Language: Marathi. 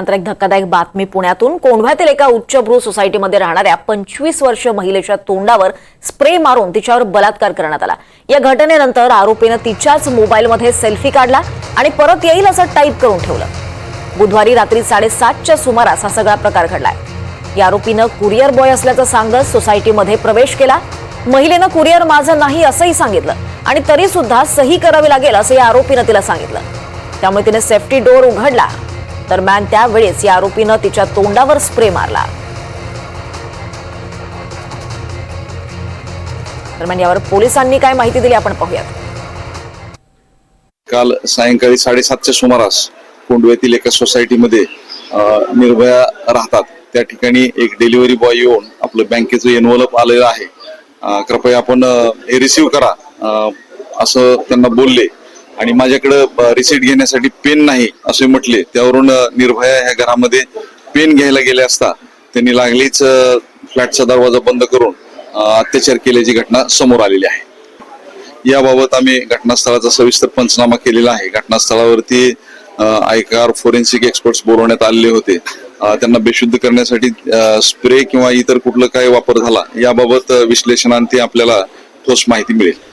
नंतर एक धक्कादायक बातमी पुण्यातून कोंढव्यातील एका उच्चभ्रू सोसायटीमध्ये राहणाऱ्या 25 वर्षीय महिलेच्या तोंडावर स्प्रे मारून तिच्यावर बलात्कार करण्यात आला। या घटनेनंतर आरोपीने तिच्याच मोबाईलमध्ये सेल्फी काढला आणि परत येईल असं टाईप करून ठेवलं। बुधवारी रात्री 7:30च्या सुमारास हा सगळा प्रकार घडलाय। या आरोपीने कुरिअर बॉय असल्याचं सांगत सोसायटीमध्ये प्रवेश केला। महिलेनं कुरिअर माझं नाही असंही सांगितलं आणि तरी सुद्धा सही करावी लागेल असं या आरोपीने तिला सांगितलं। त्यामुळे तिने सेफ्टी डोअर उघडला। दरम्यान त्यावेळेस या आरोपीने तिच्या तोंडावर स्प्रे मारला। दरम्यान यावर पोलिसांनी काय माहिती दिली आपण पाहूयात। काल सायंकाळी 7:30च्या सुमारास कोंढव्यातील एका सोसायटीमध्ये निर्भया राहतात त्या ठिकाणी एक डिलिव्हरी बॉय येऊन आपलं बँकेचं एनव्हलप आलेलं आहे, कृपया आपण हे रिसीव्ह करा असं त्यांना बोलले आणि माझ्याकडे रिसीट घेण्यासाठी पेन नाही असे म्हटले। त्यावरून निर्भया ह्या घरामध्ये पेन घ्यायला गेले असता त्यांनी लागलीच फ्लॅटचा दरवाजा बंद करून अत्याचार केल्याची घटना समोर आलेली आहे। याबाबत आम्ही घटनास्थळाचा सविस्तर पंचनामा केलेला आहे। घटनास्थळावरती आयकार फोरेन्सिक एक्सपर्ट्स बोलवण्यात आलेले होते। त्यांना बेशुद्ध करण्यासाठी स्प्रे किंवा इतर कुठलं काय वापर झाला याबाबत विश्लेषणांती आपल्याला ठोस माहिती मिळेल।